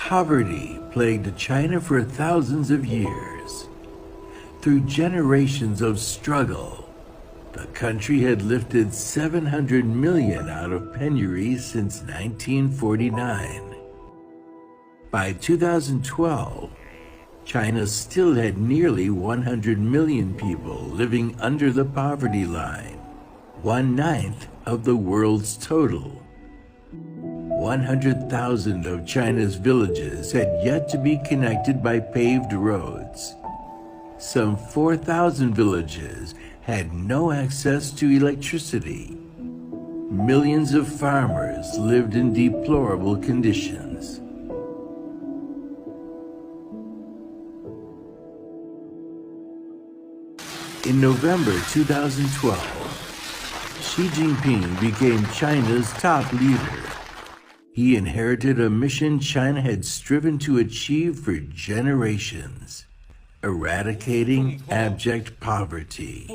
Poverty plagued China for thousands of years. Through generations of struggle, the country had lifted 700 million out of penury since 1949. By 2012, China still had nearly 100 million people living under the poverty line, 1/9 of the world's total. 100,000 of China's villages had yet to be connected by paved roads. Some 4,000 villages had no access to electricity. Millions of farmers lived in deplorable conditions. In November 2012, Xi Jinping became China's top leader. He inherited a mission China had striven to achieve for generations: eradicating abject poverty.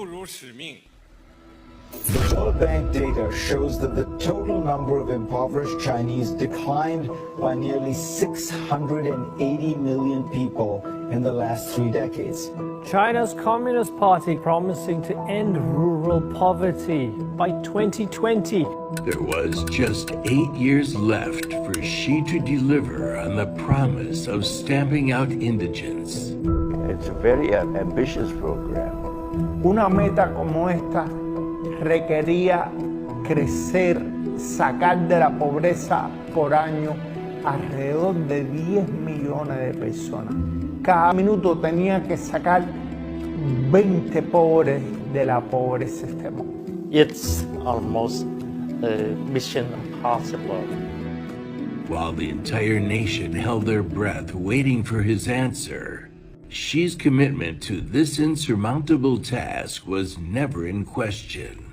The World Bank data shows that the total number of impoverished Chinese declined by nearly 680 million people in the last 3 decades. China's Communist Party promising to end rural poverty by 2020. There was just 8 years left for Xi to deliver on the promise of stamping out indigence. It's a very ambitious program. Una meta como esta requería crecer, sacar de la pobreza por año alrededor de 10 millones de personas. Cada minuto tenía que sacar 20 pobres de la pobreza extrema. It's almost mission impossible. While the entire nation held their breath waiting for his answer, Xi's commitment to this insurmountable task was never in question.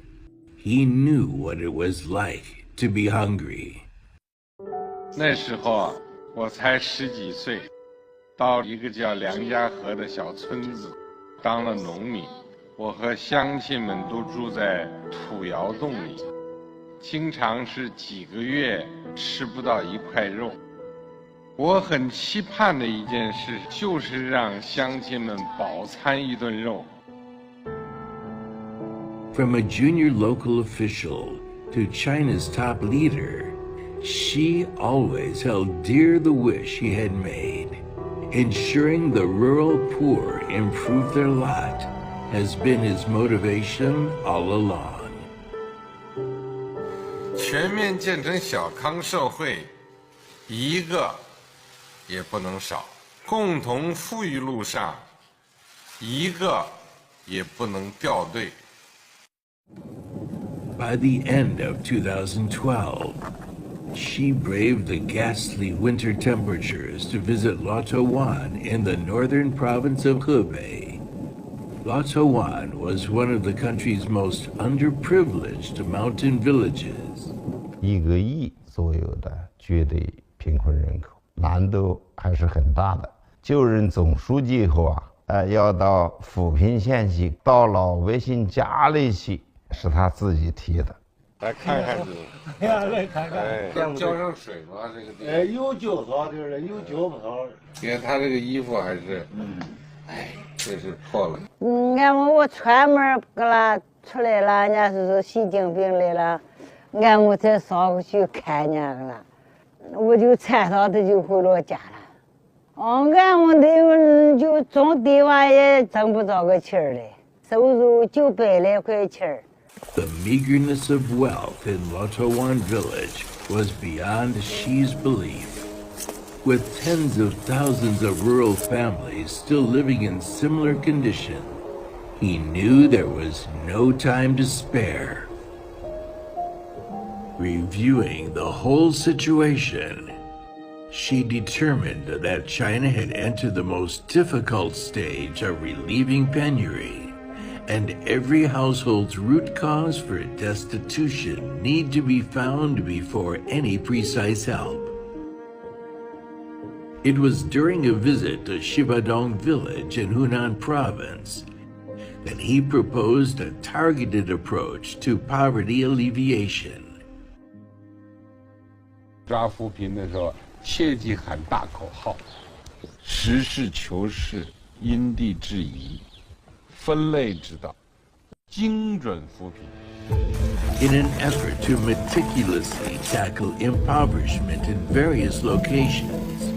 He knew what it was like to be hungry. 那时候我才10几岁，到一个叫梁家河的小村子当了农民。我和乡亲们都住在土窑洞里，经常是几个月吃不到一块肉。我很期盼的一件事就是让乡亲们饱餐一顿肉。From a junior local official to China's top leader, Xi always held dear the wish he had made. Ensuring the rural poor improve their lot has been his motivation all along. 全面建成小康社会，一个也不能少。共同富裕路上，一个也不能掉队。By the end of 2012, Xi braved the ghastly winter temperatures to visit Wan in the northern province of Hebei. Wan was one of the country's most underprivileged mountain villages. 1个亿左右的绝对贫困人口，难度还是很大的。就任总书记以后要到扶贫县去，到老百姓家里去，是他自己提的。来看看这个，来看看，浇上水吗？这个地？有浇草地了，有浇不草。你看他这个衣服还是，这是破了。俺我串门给他出来了，人家是说习近平来了，俺我才上过去看人了，我就穿上他就回了家了。俺我那就种地娃也挣不着个钱来，收入900来块钱。The meagerness of wealth in Wan village was beyond Xi's belief. With tens of thousands of rural families still living in similar condition, he knew there was no time to spare. Reviewing the whole situation, Xi determined that China had entered the most difficult stage of relieving penury, and every household's root cause for destitution need to be found before any precise help. It was during a visit to Shibadong village in Hunan province that he proposed a targeted approach to poverty alleviation. 抓扶贫的时候，切忌喊大口号，实事求是，因地制宜，分类指导，精准扶贫。In an effort to meticulously tackle impoverishment in various locations,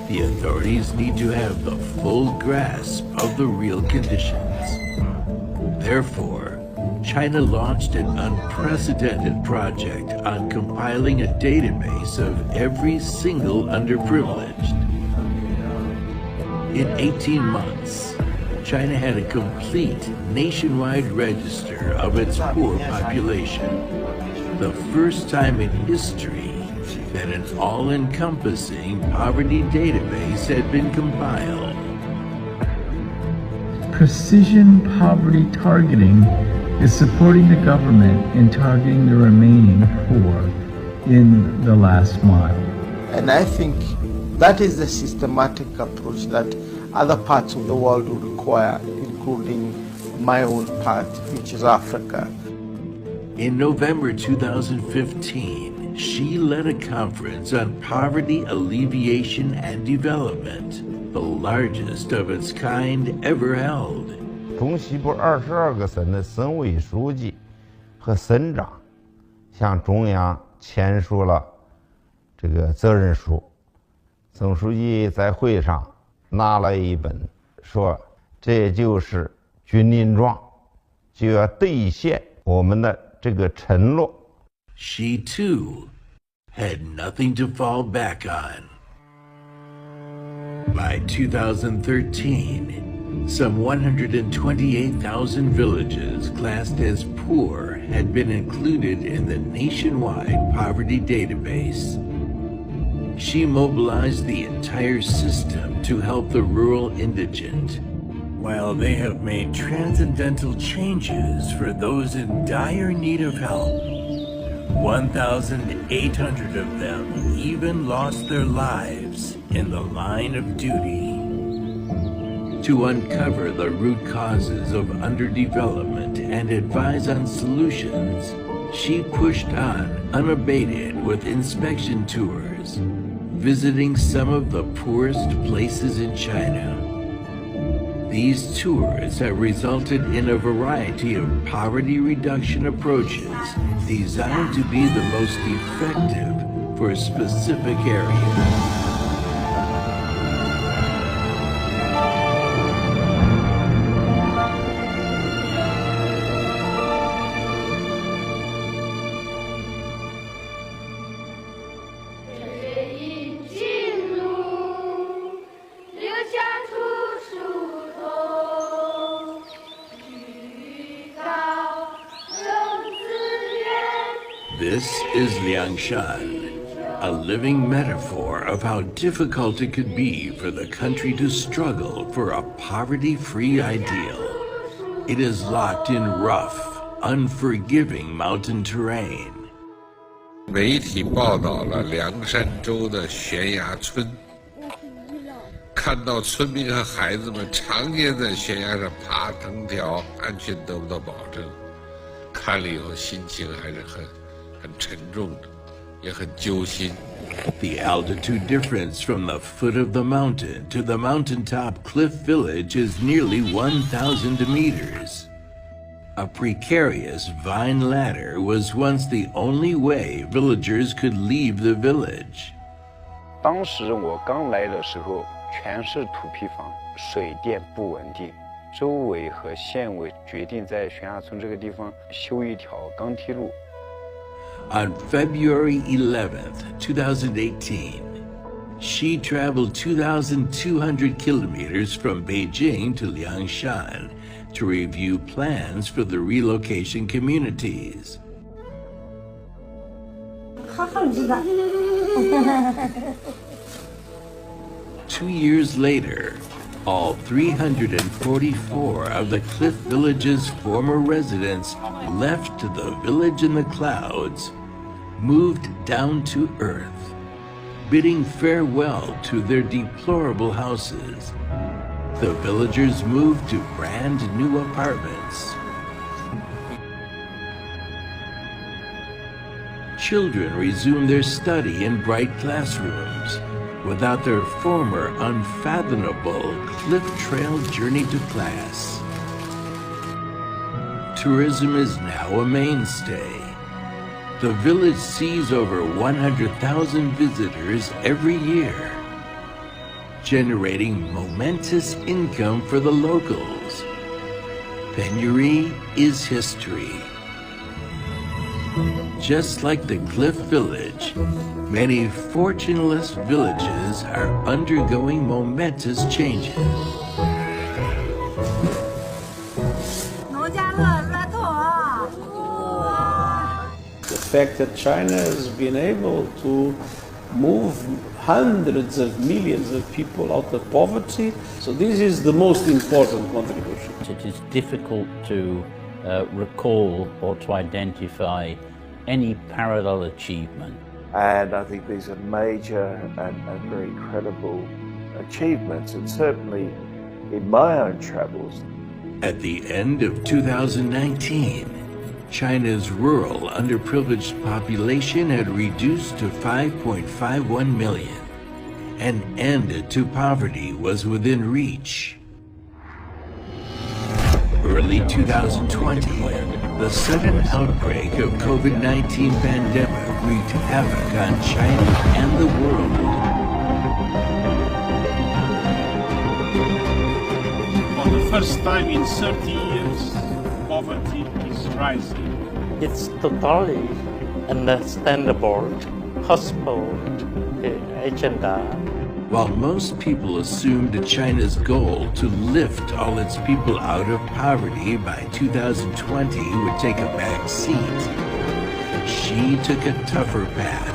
the authorities need to have the full grasp of the real conditions. Therefore, China launched an unprecedented project on compiling a database of every single underprivileged. In 18 months, China had a complete nationwide register of its poor population, the first time in history that an all-encompassing poverty database had been compiled. Precision poverty targeting is supporting the government in targeting the remaining poor in the last mile. And I think that is the systematic approach that other parts of the world will require, including my own part, which is Africa. In November 2015, she led a conference on poverty alleviation and development, the largest of its kind ever held. 东西部22个省的省委书记和省长向中央签署了这个责任书。总书记在会上拿了一本，说这就是军令状，就要兑现我们的这个承诺。She too had nothing to fall back on. By 2013, some 128,000 villages classed as poor had been included in the nationwide poverty database. She mobilized the entire system to help the rural indigent. While they have made transcendental changes for those in dire need of help, 1,800 of them even lost their lives in the line of duty. To uncover the root causes of underdevelopment and advise on solutions, she pushed on unabated with inspection tours, visiting some of the poorest places in China. These tours have resulted in a variety of poverty reduction approaches designed to be the most effective for specific areas. This is Liangshan, a living metaphor of how difficult it could be for the country to struggle for a poverty-free ideal. It is locked in rough, unforgiving mountain terrain. 媒体报道了凉山州的悬崖村，看到村民和孩子们常年在悬崖上爬藤条，安全得不到保证，看了以后心情还是很沉重的，也很揪心。The altitude difference from the foot of the mountain to the mountaintop cliff village is nearly 1,000 meters. A precarious vine ladder was once the only way villagers could leave the village. 当时我刚来的时候，全是土坯房，水电不稳定。州委和县委决定在悬崖村这个地方修一条钢梯路。On February 11th, 2018, she traveled 2,200 kilometers from Beijing to Liangshan to review plans for the relocation communities. 2 years later, all 344 of the Cliff Village's former residents left the village in the clouds, moved down to earth, bidding farewell to their deplorable houses. The villagers moved to brand new apartments. children resume their study in bright classrooms without their former unfathomable cliff trail journey to class. Tourism is now a mainstay. The village sees over 100,000 visitors every year, generating momentous income for the locals. Penury is history. Just like the Cliff Village, many fortuneless villages are undergoing momentous changes. The fact that China has been able to move hundreds of millions of people out of poverty, so this is the most important contribution. It is difficult to recall or to identify any parallel achievement. And I think these are major and very credible achievements, and certainly in my own travels. At the end of 2019, China's rural underprivileged population had reduced to 5.51 million. An end to poverty was within reach. Early 2020, the sudden outbreak of COVID-19 pandemic wreaked havoc on China and the world. For the first time in 30 years, poverty is rising. It's totally understandable possible agenda. While most people assumed China's goal to lift all its people out of poverty by 2020 would take a back seat, she took a tougher path.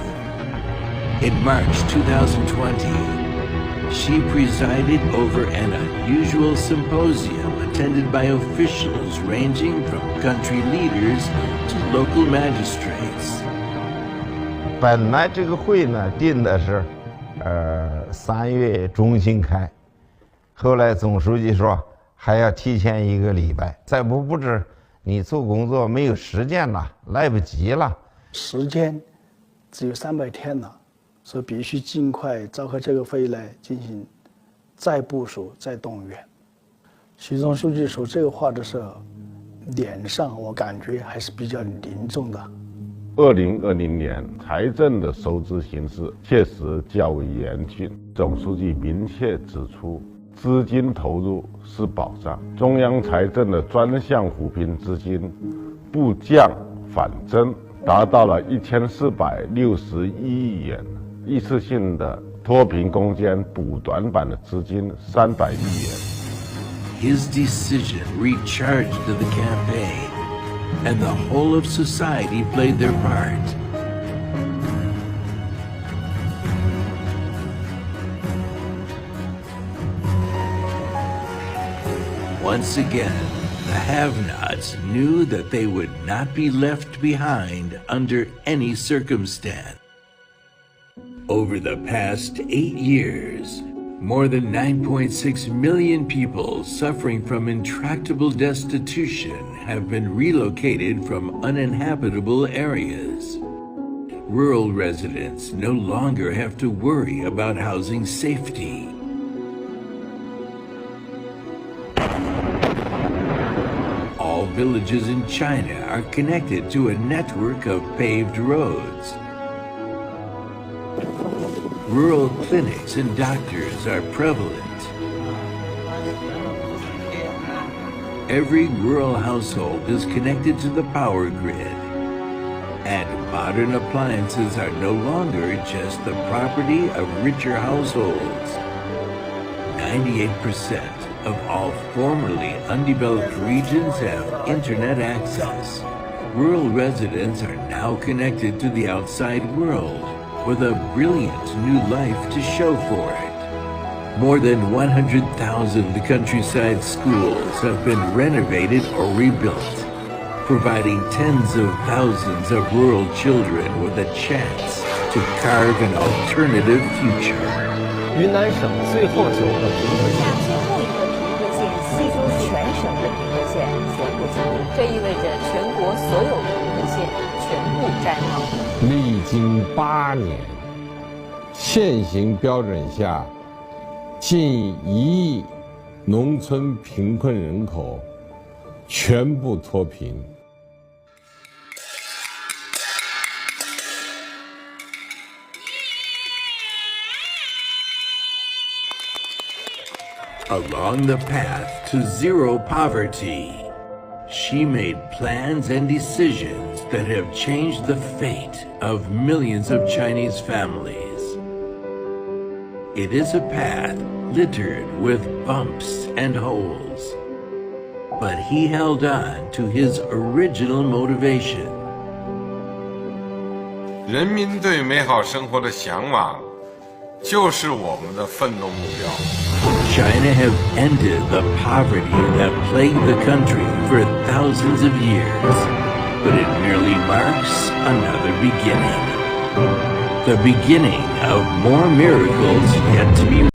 In March 2020, she presided over an unusual symposium attended by officials ranging from country leaders to local magistrates. 本来这个会呢定的是3月中旬开，后来总书记说还要提前1个礼拜，再不布置你做工作没有时间了，来不及了。时间只有300天了，所以必须尽快召开这个会议来进行再部署、再动员。习总书记说这个话的时候，脸上我感觉还是比较凝重的。2020年财政的收支形势确实较为严峻，总书记明确指出，资金投入是保障，中央财政的专项扶贫资金不降反增，达到了1461亿元，一次性的脱贫攻坚补短板的资金300亿元。His decision recharged the campaign, and the whole of society played their part. Once again, the have-nots knew that they would not be left behind under any circumstance. Over the past 8 years, more than 9.6 million people suffering from intractable destitution have been relocated from uninhabitable areas. Rural residents no longer have to worry about housing safety. All villages in China are connected to a network of paved roads. Rural clinics and doctors are prevalent. Every rural household is connected to the power grid, and modern appliances are no longer just the property of richer households. 98% of all formerly undeveloped regions have internet access. Rural residents are now connected to the outside world, with a brilliant new life to show for it. More than 100,000 countryside schools have been renovated or rebuilt, providing tens of thousands of rural children with a chance to carve an alternative future. 云南省最后9个贫困县系出全省的贫困县全部清零，这意味着全国所有贫困县全部勿摘帽。历经8年，现行标准下，近1亿农村贫困人口全部脱贫。Along the path to zero poverty, she made plans and decisions that have changed the fate of millions of Chinese families. It is a path littered with bumps and holes, but he held on to his original motivation. 人民对美好生活的向往，就是我们的奋斗目标。 China have ended the poverty that plagued the country for thousands of years, but it merely marks another beginning. The beginning of more miracles yet to be